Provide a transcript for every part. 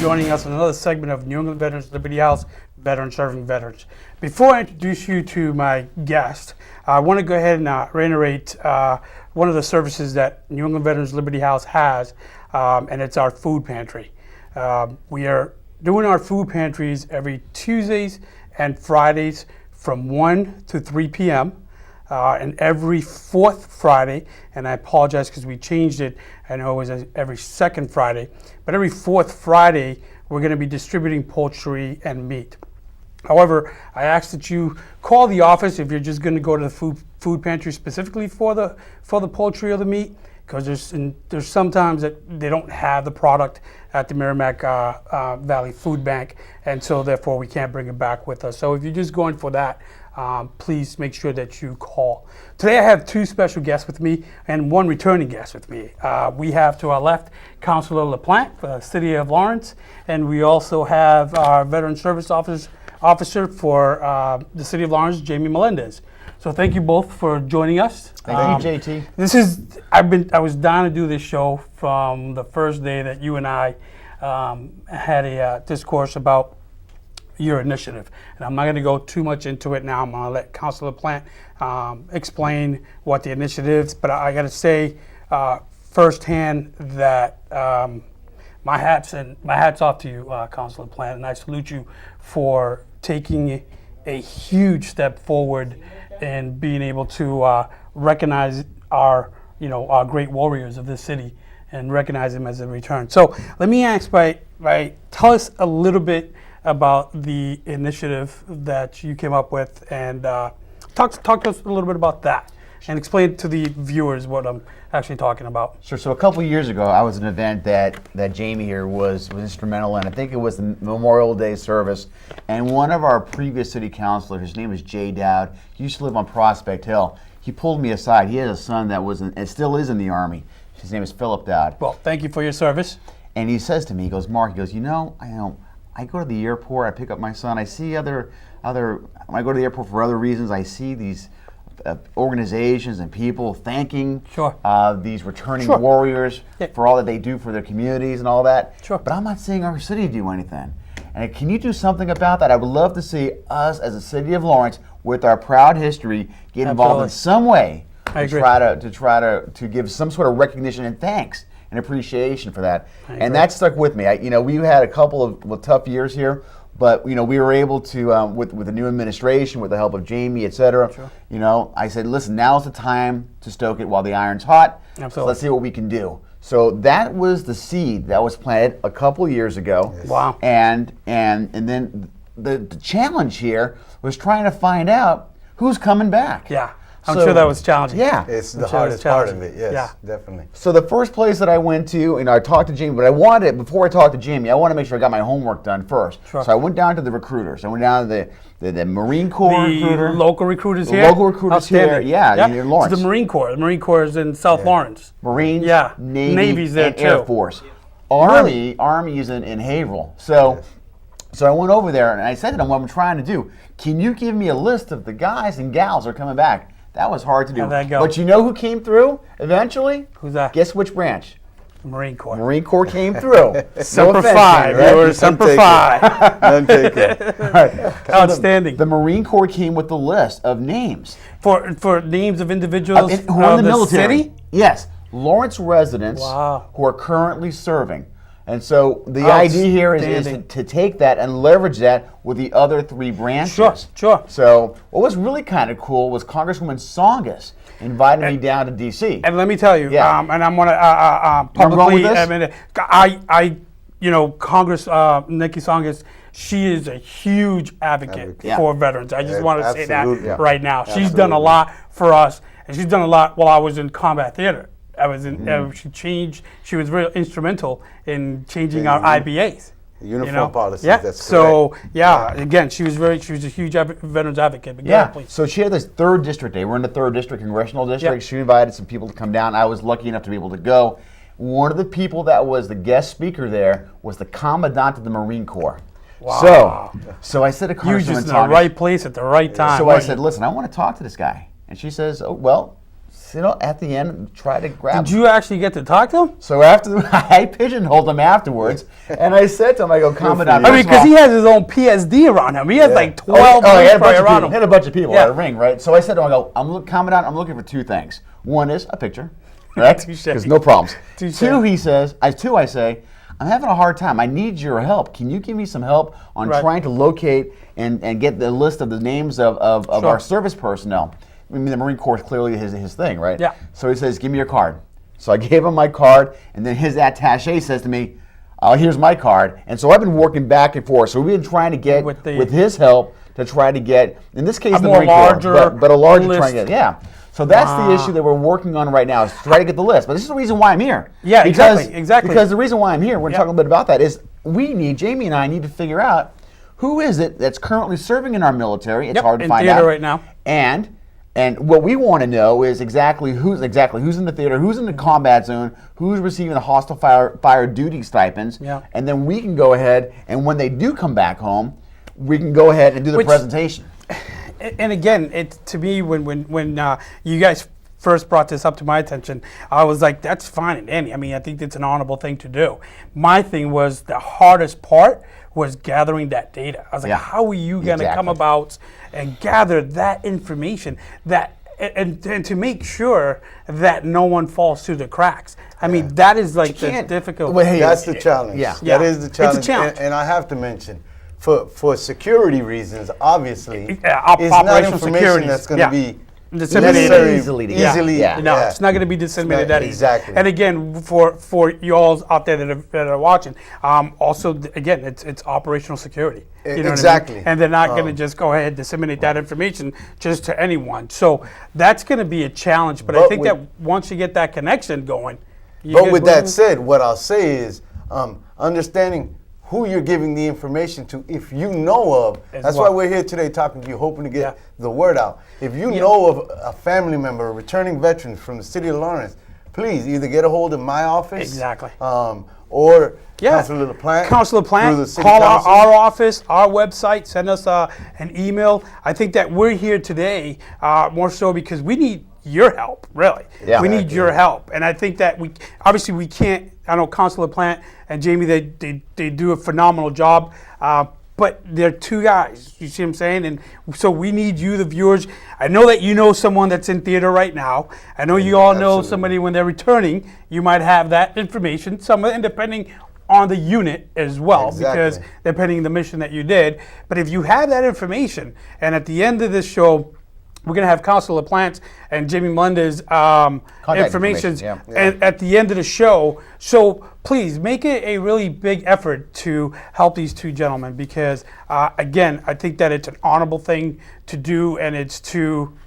joining us on another segment of New England Veterans Liberty House, Veterans Serving Veterans. Before I introduce you to my guest, I want to go ahead and reiterate one of the services that New England Veterans Liberty House has, and it's our food pantry. We are doing our food pantries every Tuesdays and Fridays from 1 to 3 p.m. And every fourth Friday, and I apologize because we changed it, I know it was every second Friday, but every fourth Friday we're going to be distributing poultry and meat. However, I ask that you call the office if you're just going to go to the food pantry specifically for the poultry or the meat, because there's sometimes that they don't have the product at the Merrimack Valley Food Bank, and so therefore we can't bring it back with us. So if you're just going for that, please make sure that you call. Today I have two special guests with me and one returning guest with me. We have to our left Councilor LaPlante for the City of Lawrence, and we also have our Veteran Service Officer for the City of Lawrence, Jamie Melendez. So thank you both for joining us. Thank you, JT. I was down to do this show from the first day that you and I had a discourse about your initiative. And I'm not going to go too much into it now. I'm going to let Councilor LaPlante explain what the initiative is. But I got to say firsthand that my hat's off to you, Councilor LaPlante, and I salute you for taking a huge step forward and being able to recognize our great warriors of this city and recognize them as a return. So let me ask, tell us a little bit about the initiative that you came up with, and talk to us a little bit about that, and explain to the viewers what I'm actually talking about. Sure. So a couple of years ago, I was at an event that Jamie here was instrumental in. I think it was the Memorial Day service, and one of our previous city councilors, his name is Jay Dowd, he used to live on Prospect Hill. He pulled me aside. He has a son that was and still is in the Army. His name is Philip Dowd. Well, thank you for your service. And he says to me, he goes, Mark, he goes, I go to the airport, I pick up my son, I see when I go to the airport for other reasons, I see these organizations and people thanking these returning warriors for all that they do for their communities and all that. Sure. But I'm not seeing our city do anything. And can you do something about that? I would love to see us as a city of Lawrence, with our proud history, get involved in some way to try to give some sort of recognition and thanks and appreciation for that. And that stuck with me. We had a couple of tough years here, but we were able to, with the new administration, with the help of Jamie, et cetera, I said, listen, now's the time to stoke it while the iron's hot. Absolutely. So let's see what we can do. So that was the seed that was planted a couple years ago. Yes. Wow. And then the challenge here was trying to find out who's coming back. Yeah. I'm sure that was challenging. Yeah. It's the hardest part of it, yes, definitely. So the first place that I went to, I talked to Jamie, but before I talked to Jamie, I wanted to make sure I got my homework done first. Sure. So I went down to the recruiters. I went down to the Marine Corps recruiter. Local recruiters here? Local recruiters here, in Lawrence. It's the Marine Corps. The Marine Corps is in South Lawrence. Marines, Navy's there and too. Air Force. Army is in Haverhill. So I went over there and I said to them what I'm trying to do. Can you give me a list of the guys and gals that are coming back? That was hard to do. How'd that go? But you know who came through eventually? Who's that? Guess which branch? Marine Corps. Marine Corps came through. Semper Fi. You were Semper Fi. None taken. Right. Outstanding. The Marine Corps came with the list of names. For names of individuals who are in the military. City? Yes. Lawrence residents who are currently serving. And so the idea here is to take that and leverage that with the other three branches. Sure. So what was really kind of cool was Congresswoman Songus invited me down to D.C. And let me tell you, and I'm going to publicly, Congress Nikki Songus, she is a huge advocate for veterans. I just want to say that right now. She's done a lot for us, and she's done a lot while I was in combat theater. I was in. She was really instrumental in changing our IBAs. Uniform policy. Yeah. That's correct. Again, she was a huge veterans advocate. But So she had this 3rd district day. We're in the 3rd district congressional district. She invited some people to come down. I was lucky enough to be able to go. One of the people that was the guest speaker there was the Commandant of the Marine Corps. Wow. So I said to Congresswoman, you were just in the right place at the right time. So I said, listen, I want to talk to this guy. And she says, oh, well, at the end, try to grab Did you actually get to talk to him? So after I pigeonholed him afterwards, and I said to him, I go, Commandant. I mean, because he has his own PSD around him. He has like 12 he had a bunch probably of around people. him. He had a bunch of people Yeah. at a ring, right? So I said to him, I go, Commandant, I'm looking for two things. One is a picture, right? Touche. Because no problems. Touche. Two, he says, I say, I'm having a hard time. I need your help. Can you give me some help on Right. trying to locate and get the list of the names of Sure. our service personnel? I mean, the Marine Corps is clearly his thing, right? Yeah. So he says, give me your card. So I gave him my card, and then his attaché says to me, here's my card. And so I've been working back and forth. So we've been trying to get, with his help, to try to get, in this case, the more Marine Corps, larger but a larger list. trying to get, yeah. So that's the issue that we're working on right now, is to try to get the list. But this is the reason why I'm here. Yeah, Because- exactly. Because the reason why I'm here, we're Yeah. talking a little bit about that, is Jamie and I need to figure out who is it that's currently serving in our military. It's Yep, hard to in find theater out. right now. And what we want to know is exactly who's in the theater, who's in the combat zone, who's receiving the hostile fire duty stipends, Yeah. and then we can go ahead and when they do come back home, we can go ahead and do the presentation. And again, to me, when you guys first brought this up to my attention, I was like, that's fine and dandy. I mean, I think it's an honorable thing to do. My thing was the hardest part was gathering that data. I was like, how are you going to come about and gather that information and to make sure that no one falls through the cracks? I mean, that is like the difficult. Well, hey, that's the challenge. Yeah. That is the challenge. It's a challenge. And I have to mention, for security reasons, obviously, it's not operational information security. that's going to be disseminated necessary easily. No, it's not going to be disseminated that easy. Exactly. And again, for you all out there that are watching, also again, it's operational security. You know what I Exactly. mean? And they're not going to just go ahead and disseminate that information just to anyone. So that's going to be a challenge. But I think that once you get that connection going, But with that said, what I'll say is understanding who you're giving the information to, if you know of. That's why we're here today talking to you, hoping to get the word out. If you know of a family member, a returning veteran from the city of Lawrence, please either get a hold of my office. Exactly. Or Councilor LaPlante. Councilor through the LaPlante, city call council. our office, our website, send us an email. I think that we're here today more so because we need your help, really. Yeah. We need your help. And I think that we can't, I know Councilor LaPlante and Jamie, they do a phenomenal job. But they're two guys, you see what I'm saying? And so we need you, the viewers. I know that you know someone that's in theater right now. I know you all know somebody when they're returning. You might have that information, and depending on the unit as well, because depending on the mission that you did. But if you have that information, and at the end of this show, we're going to have Councilor LaPlante and Jamie Melendez information at the end of the show. So please make it a really big effort to help these two gentlemen because, again, I think that it's an honorable thing to do, and it's to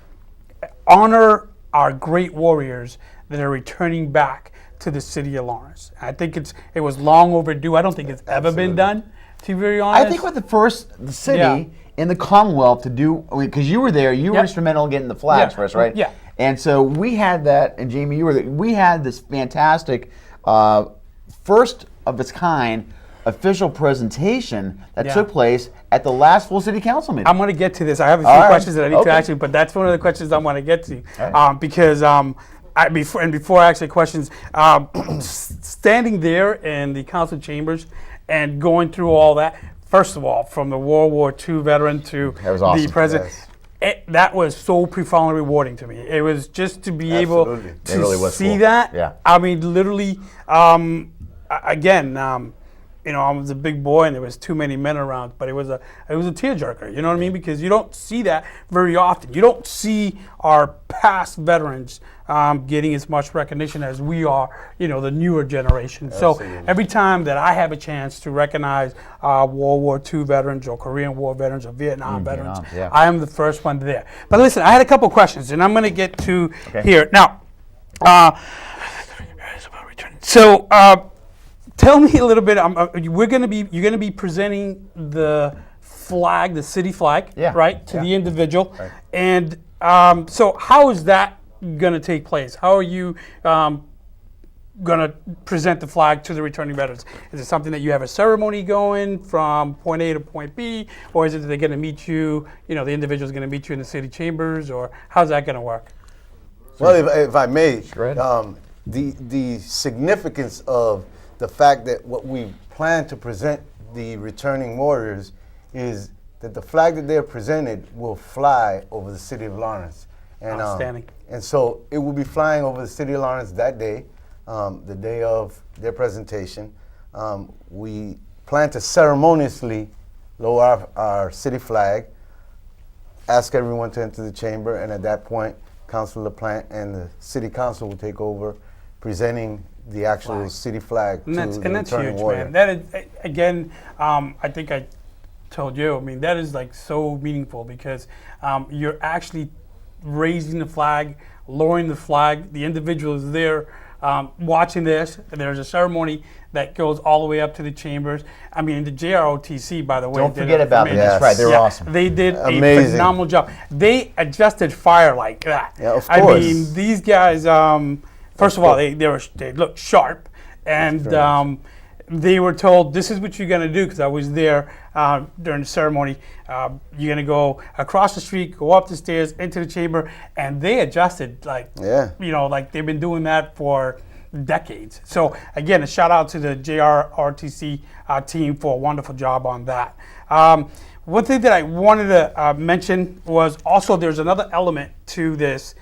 honor our great warriors that are returning back to the city of Lawrence. I think it was long overdue. I don't think it's ever been done, to be very honest. I think with the city in the Commonwealth to do, because you were there, you were instrumental in getting the flags for us, right? Yeah. And so we had that, and Jamie, you were there. We had this fantastic, first of its kind official presentation that took place at the last full city council meeting. I'm going to get to this. I have a few questions that I need to ask you, but that's one of the questions I want to get to because before I ask you questions, standing there in the council chambers and going through all that. First of all, from the World War II veteran to the president, that was so profoundly rewarding to me. It was just to be able to see that. Yeah. I mean, literally, again, I was a big boy and there was too many men around, but it was a tearjerker. You know what I mean? Because you don't see that very often. You don't see our past veterans getting as much recognition as we are, the newer generation. Absolutely. So every time that I have a chance to recognize World War II veterans or Korean War veterans or Vietnam veterans, I am the first one there. But listen, I had a couple questions, and I'm going to get to here now. So. Tell me a little bit. You're going to be presenting the flag, the city flag, right, to the individual. Right. And so, how is that going to take place? How are you going to present the flag to the returning veterans? Is it something that you have a ceremony going from point A to point B, or is it that they're going to meet you? The individual's going to meet you in the city chambers, or how's that going to work? Well, if I may, Sure. the significance of the fact that what we plan to present the returning warriors is that the flag that they're presented will fly over the city of Lawrence. And, Outstanding. And so it will be flying over the city of Lawrence that day, the day of their presentation. We plan to ceremoniously lower our city flag, ask everyone to enter the chamber, and at that point, Councilor LaPlante and the city council will take over, presenting the actual city flag to the that's returning huge, warrior. man. That is, again, I think I told you, I mean, that is like so meaningful because you're actually raising the flag, lowering the flag. The individual is there watching this. There's a ceremony that goes all the way up to the chambers. I mean, the JROTC, by the way. Don't forget about them. That's right. They're awesome. They did Amazing. a phenomenal job. They adjusted fire like that. Yeah, of I course. mean, these guys, first of all, they looked sharp. And they were told, this is what you're going to do, because I was there during the ceremony. You're going to go across the street, go up the stairs, into the chamber, and they adjusted like they've been doing that for decades. So again, a shout out to the JRRTC team for a wonderful job on that. One thing that I wanted to mention was also there's another element to this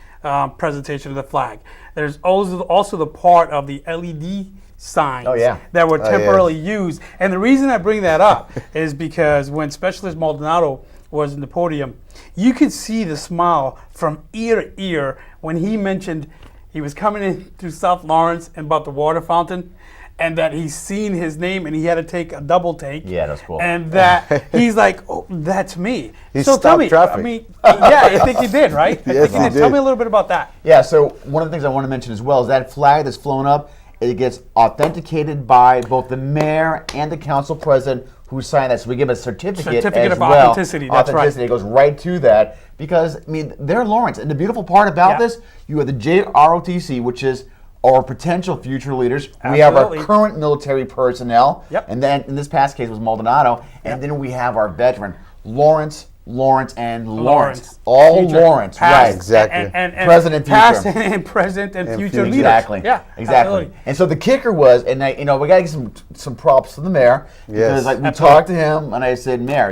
presentation of the flag. There's also the part of the LED signs that were temporarily used. And the reason I bring that up is because when Specialist Maldonado was in the podium, you could see the smile from ear to ear when he mentioned he was coming in through South Lawrence and about the water fountain, and that he's seen his name and he had to take a double take. Yeah, that's cool. And that he's like, oh, that's me. He so tell stopped me, traffic. I mean, I think he did, right? Yes, I think he did. Tell me a little bit about that. Yeah, so one of the things I want to mention as well is that flag that's flown up, it gets authenticated by both the mayor and the council president who signed that. So we give a certificate as of well. authenticity, that's right. It goes right to that because, I mean, they're Lawrence. And the beautiful part about this, you have the JROTC, which is our potential future leaders. We have our current military personnel. And then in this past case was Maldonado. And then we have our veteran, Lawrence, and Lawrence. All Future, Lawrence, past, right. Exactly. And Present, past future. and present and future leaders. Exactly. Yeah, exactly. absolutely. And so the kicker was, and we got to give some props to the mayor because we talked to him, and I said, Mayor,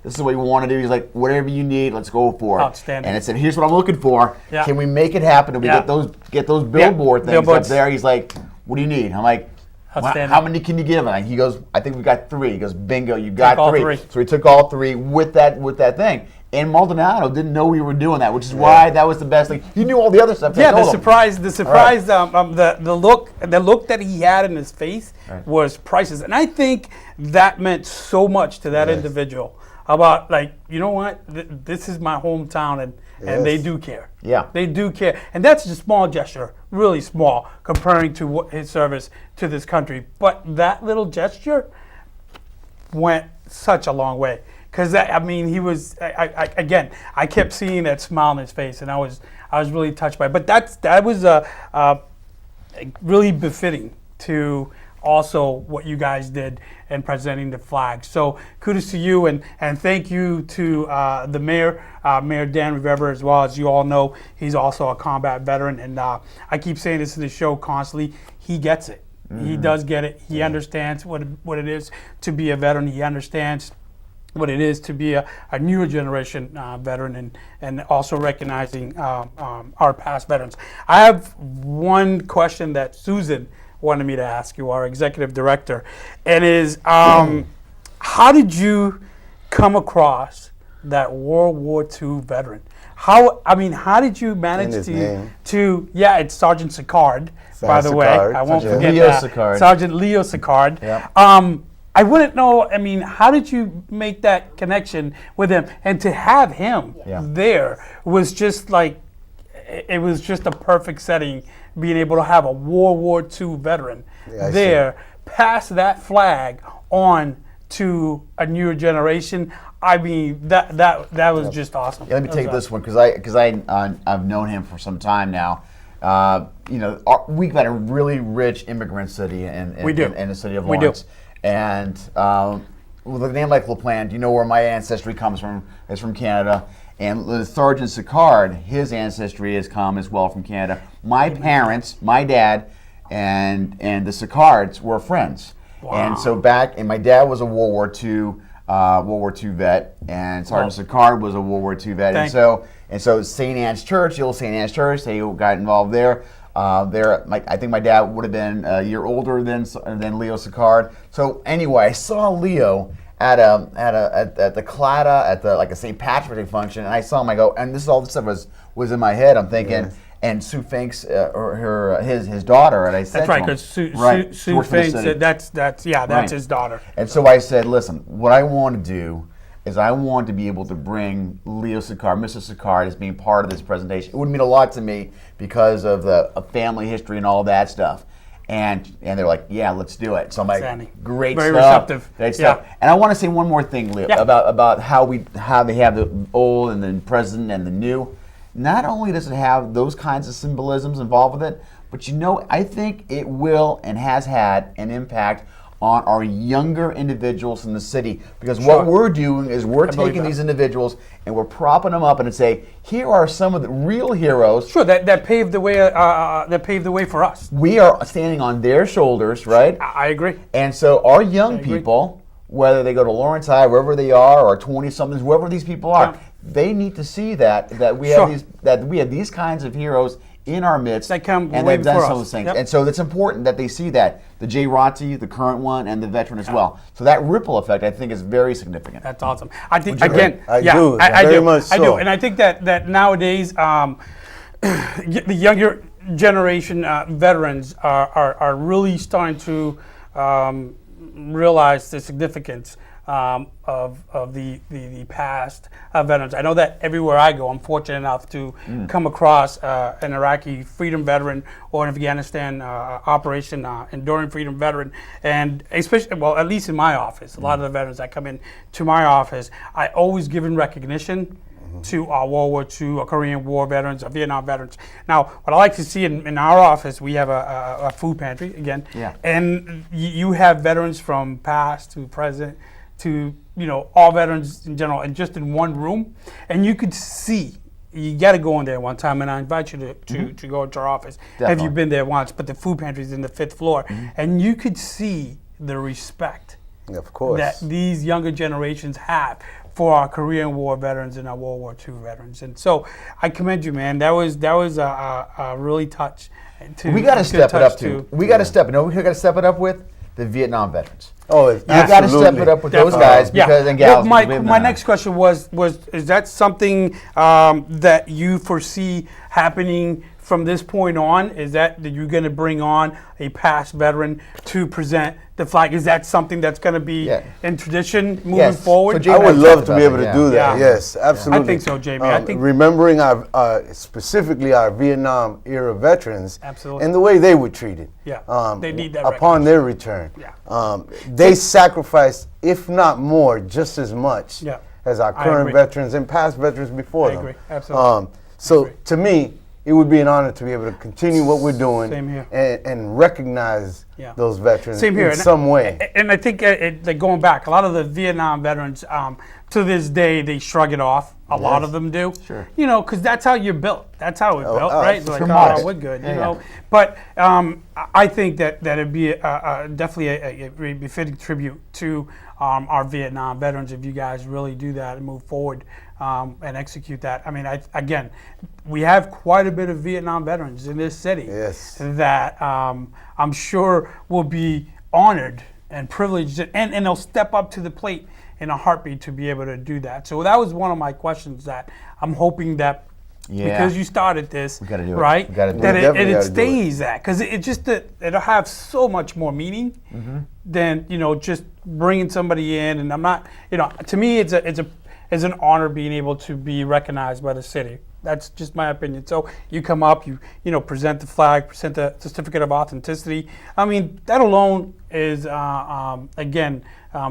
this is what you want to do. He's like, whatever you need, let's go for it. Outstanding. And I said, here's what I'm looking for. Yeah. Can we make it happen? And we get those billboard things Billboards. up there. He's like, what do you need? I'm like, how many can you give? And he goes, I think we got 3. He goes, bingo, you got all 3. three. So we took all 3 with that thing. And Maldonado didn't know we were doing that, which is why that was the best thing. He knew all the other stuff. Yeah, the surprise, the look that he had in his face was priceless, and I think that meant so much to that individual about you know what, this is my hometown, and they do care. Yeah, they do care, and that's a small gesture, really small, comparing to what his service to this country. But that little gesture went such a long way. Because he was. I kept seeing that smile on his face, and I was really touched by it. But that was really befitting to also what you guys did in presenting the flag. So kudos to you, and thank you to the mayor, Mayor Dan Rivera, as well. As you all know, he's also a combat veteran, and I keep saying this in the show constantly. He gets it. He does get it. He understands what it is to be a veteran. He understands what it is to be a newer generation veteran, and also recognizing our past veterans. I have one question that Susan wanted me to ask you, our executive director, and is how did you come across that World War II veteran? How did you manage to it's Sergeant Sicard, by the way. I won't forget that. Sergeant Leo Sicard. Yeah. I wouldn't know, how did you make that connection with him? And to have him there was just it was just a perfect setting, being able to have a World War II veteran there, pass that flag on to a newer generation. That was just awesome. Yeah, let me take this one because I've known him for some time now. We've got a really rich immigrant city in the city of Lawrence. And with a name like LaPlante, you know where my ancestry comes from. It's from Canada. And Sergeant Sicard, his ancestry has come as well from Canada. My parents, my dad, and the Sicards were friends. Wow. And so and my dad was a World War II vet, and Sergeant Sicard was a World War II vet. And so St. Anne's Church, the old St. Anne's Church, they got involved there. I think my dad would have been a year older than Leo Sicard. So anyway, I saw Leo at the Clatta at a St. Patrick's Day function, and I saw him. I go, and all this stuff was in my head. I'm thinking. Yes. And Sue Finks, his daughter, and I said, "That's right, because Sue Finks, that's his daughter." And so I said, "Listen, what I want to do is I want to be able to bring Leo Sicard, Mr. Sicard, as being part of this presentation. It would mean a lot to me because of the family history and all that stuff." And they're like, "Yeah, let's do it." So I'm like, "Great Very stuff, receptive. great stuff." And I want to say one more thing, Leo, about how they have the old and the present and the new. Not only does it have those kinds of symbolisms involved with it, but I think it will and has had an impact on our younger individuals in the city. Because what we're doing is we're taking these individuals and we're propping them up and say, here are some of the real heroes. Sure, that paved the way. That paved the way for us. We are standing on their shoulders, right? I agree. And so our young people, whether they go to Lawrence High, wherever they are, or 20-somethings, whoever these people are, they need to see that we have these kinds of heroes in our midst, and they've done some of those things. Yep. And so it's important that they see that, the Jay Rotzi, the current one, and the veteran as well. So that ripple effect, I think, is very significant. That's awesome. I think again, I do, and I think that nowadays the younger generation veterans are really starting to realize the significance of the past veterans. I know that everywhere I go, I'm fortunate enough to come across an Iraqi freedom veteran or an Afghanistan Operation Enduring Freedom veteran, and especially, well, at least in my office, a lot of the veterans that come in to my office, I always give in recognition to our World War II, our Korean War veterans, our Vietnam veterans. Now, what I like to see in our office, we have a food pantry again, and you have veterans from past to present to all veterans in general, and just in one room, and you could see. You got to go in there one time, and I invite you to go into our office. Definitely. Have you been there once? But the food pantry is in the 5th floor, and you could see the respect that these younger generations have for our Korean War veterans and our World War II veterans. And so I commend you, man. That was a really touch. We got to step it up too. We got to step it. We got to step it up with the Vietnam veterans. Oh, you got to step it up with those guys and gals. My next question was is that something that you foresee happening from this point on? Is that you're going to bring on a past veteran to present the flag? Is that something that's going to be in tradition moving forward? So I would love to be able to do that. Yes, absolutely. I think so, Jamie. I think remembering specifically our Vietnam era veterans, absolutely, and the way they were treated. They need that upon their return. They sacrificed, if not more, just as much as our current veterans and past veterans before them. I agree. Absolutely. So to me, it would be an honor to be able to continue what we're doing and recognize those veterans in some way. And I think going back, a lot of the Vietnam veterans, to this day, they shrug it off. A lot of them do. Sure. because that's how you're built. That's how we're built, right? Like, we're good, you know. But I think that it'd be definitely a befitting tribute to our Vietnam veterans if you guys really do that and move forward and execute that. I mean, again, we have quite a bit of Vietnam veterans in this city that I'm sure will be honored and privileged, and they'll step up to the plate in a heartbeat to be able to do that. So that was one of my questions that I'm hoping that because you started this, right, that it stays that, because it just it'll have so much more meaning than just bringing somebody in. And I'm not, to me, it's an honor being able to be recognized by the city. That's just my opinion. So you come up, you present the flag, present the certificate of authenticity. I mean, that alone is again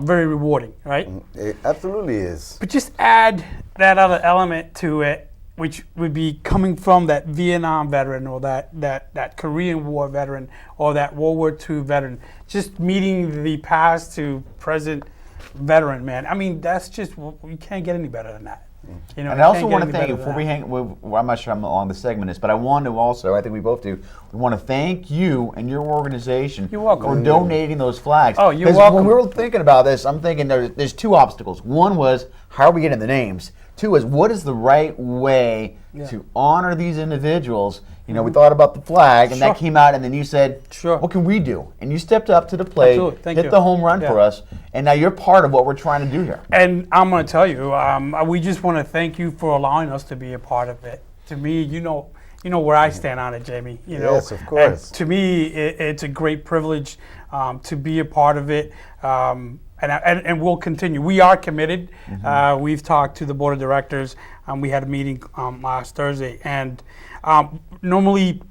very rewarding, right? It absolutely is. But just add that other element to it, which would be coming from that Vietnam veteran or that Korean War veteran or that World War II veteran. Just meeting the past to present veteran, man. I mean, that's just, you can't get any better than that. You know, and I also want to thank you before we hang. Well, I'm not sure I'm along the segment is, but I want to also. I think we both do. We want to thank you and your organization. You're welcome. For donating those flags. Oh, you're welcome. When we were thinking about this, I'm thinking there's two obstacles. One was how are we getting the names. Two is what is the right way to honor these individuals. You know, we thought about the flag, and that came out, and then you said, what can we do? And you stepped up to the plate, hit the home run for us, and now you're part of what we're trying to do here. And I'm going to tell you, we just want to thank you for allowing us to be a part of it. To me, you know where I stand on it, Jamie. You know, yes, of course. And to me, it's a great privilege to be a part of it. And we'll continue. We are committed. We've talked to the board of directors. We had a meeting last Thursday, and normally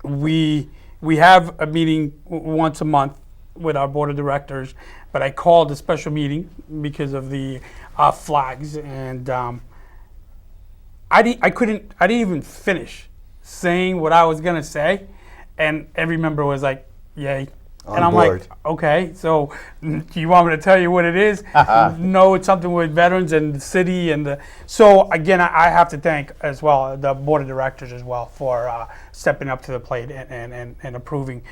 we have a meeting once a month with our board of directors. But I called a special meeting because of the flags, and I didn't even finish saying what I was gonna say, and every member was like, "Yay." And I'm like, okay, so do you want me to tell you what it is? No, it's something with veterans and the city so again, I have to thank as well the board of directors as well for stepping up to the plate and approving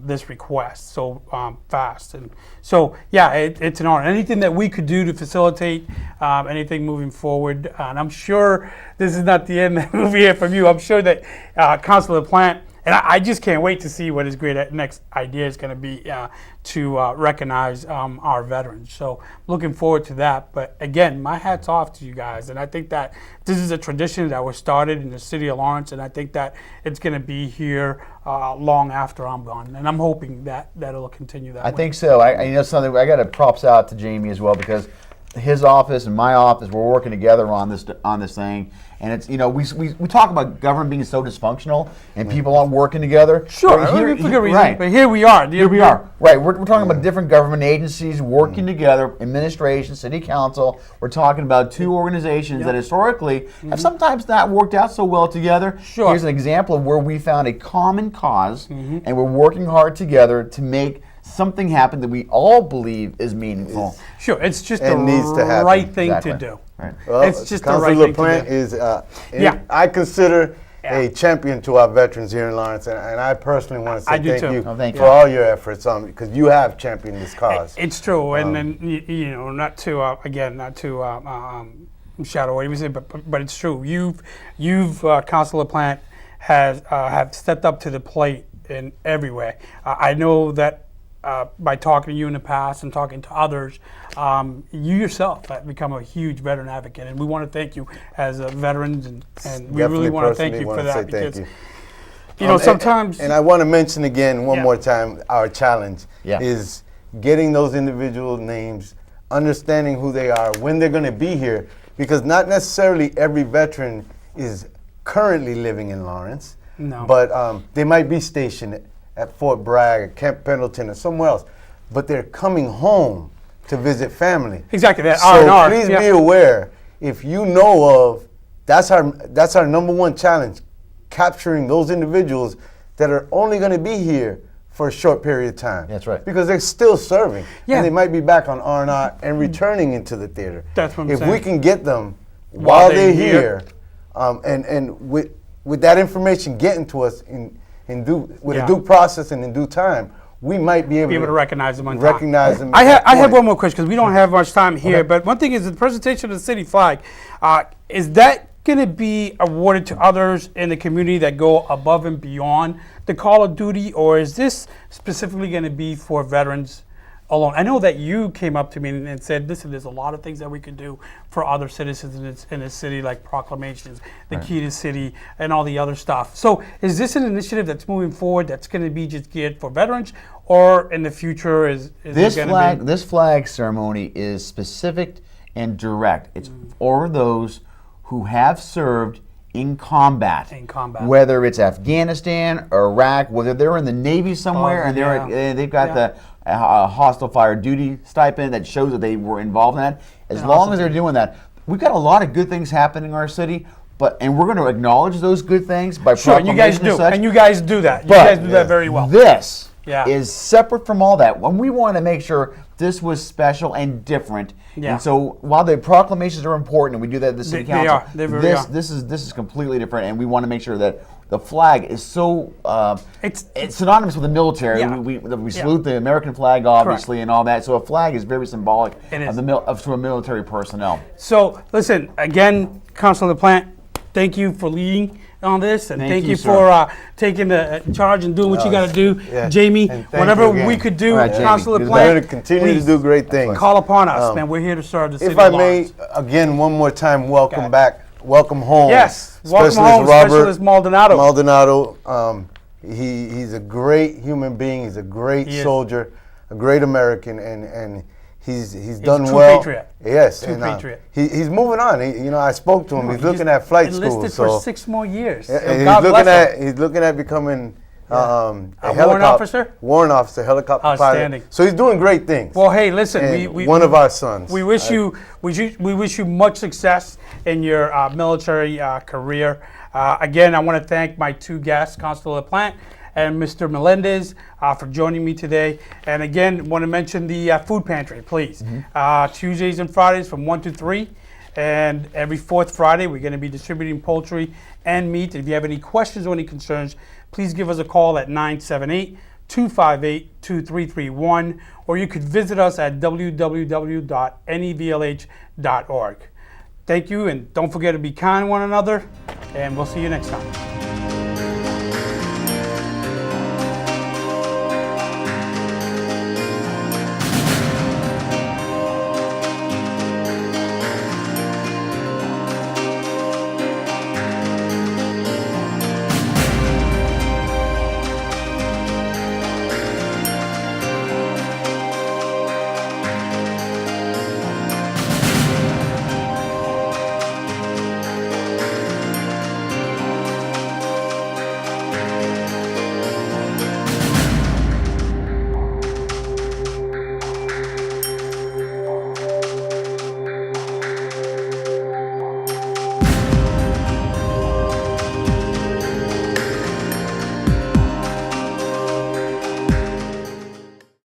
this request so fast. And so, yeah, it's an honor. Anything that we could do to facilitate anything moving forward, and I'm sure this is not the end that we'll hear from you. I'm sure that Councilor Plant, and I just can't wait to see what his great next idea is going to be to recognize our veterans. So looking forward to that. But again, my hat's off to you guys. And I think that this is a tradition that was started in the city of Lawrence. And I think that it's going to be here long after I'm gone. And I'm hoping that it'll continue that way. I think so. I something. I got to props out to Jamie as well, because his office and my office, we're working together on this thing. And it's, we talk about government being so dysfunctional and people aren't working together. Sure, right. But here we are. Here we are. Right, we're talking about different government agencies working together, administration, city council. We're talking about two organizations that historically have sometimes not worked out so well together. Sure. Here's an example of where we found a common cause and we're working hard together to make something happen that we all believe is meaningful. Sure, it's just the right thing to do. Right. Well, it's just the right thing Plant to do. is, I consider a champion to our veterans here in Lawrence, and I personally want to say thank you for all your efforts, because you have championed this cause. It's true, and then not to shadow what he was saying, but it's true. You've Councilor Plant have stepped up to the plate in every way. I know that. By talking to you in the past and talking to others, you yourself have become a huge veteran advocate, and we want to thank you as veterans, and we really want to thank you for that, because sometimes. And I want to mention again one more time, our challenge is getting those individual names, understanding who they are, when they're going to be here, because not necessarily every veteran is currently living in Lawrence, but they might be stationed at Fort Bragg, at Camp Pendleton, or somewhere else, but they're coming home to visit family. Exactly that. So please be aware, if you know of, that's our number one challenge, capturing those individuals that are only going to be here for a short period of time. That's right. Because they're still serving, and they might be back on R&R and returning into the theater. That's what I'm saying. If we can get them while they're here, and with that information getting to us with a due process and in due time, we might be able to recognize them on time. I have one more question, because we don't have much time here. But one thing is the presentation of the city flag. Is that going to be awarded to others in the community that go above and beyond the call of duty, or is this specifically going to be for veterans alone? I know that you came up to me and said, listen, there's a lot of things that we could do for other citizens in the city, like proclamations, the key to city, and all the other stuff. So is this an initiative that's moving forward that's going to be just geared for veterans, or in the future is this flag? This flag ceremony is specific and direct. It's for those who have served in combat. Whether it's Afghanistan or Iraq, whether they're in the Navy somewhere and they've got the hostile fire duty stipend that shows that they were involved in that. As long as they're doing that, we've got a lot of good things happening in our city. And we're going to acknowledge those good things by proclamation. And you guys do. And you guys do that. You But guys do that very well. This is separate from all that. When we want to make sure this was special and different. Yeah. And so while the proclamations are important, and we do that at the city They council, are. They really are. this is completely different, and we want to make sure that the flag is so It's synonymous with the military. Yeah. We salute the American flag, obviously, Correct. and all that. So a flag is very symbolic It is. to a military personnel. So, listen, again, Councilor LaPlante, thank you for leading on this, and Thank thank you, you sir. for taking the charge and doing what you got to do. yeah. Jamie, And thank whatever you again. we could do, All right, Jamie. Councilor You're Better to LaPlante, continue please to do great things. call upon us, man. We're here to serve the city If I of may, Lawrence. again, one more time, welcome Okay. back. Welcome home. Yes, welcome home, Specialist Maldonado. Maldonado, he's a great human being. He's a great He is. soldier, a great American, and he's done a true well. patriot. Yes, True and patriot. he's moving on. I spoke to him. He's looking at flight school. enlisted So for 6 more years. and So he's God looking bless him. at becoming a warrant helicopter officer? Warrant officer, helicopter Outstanding. pilot. So he's doing great things. Well, hey, listen, And we one of our sons. We wish you much success in your military career. Again, I want to thank my 2 guests, Councilor LaPlante and Mr. Melendez, for joining me today. And again, want to mention the food pantry, please. Tuesdays and Fridays from 1 to 3. And every 4th Friday, we're going to be distributing poultry and meat. If you have any questions or any concerns, please give us a call at 978-258-2331, or you could visit us at www.nevlh.org. Thank you, and don't forget to be kind to one another, and we'll see you next time.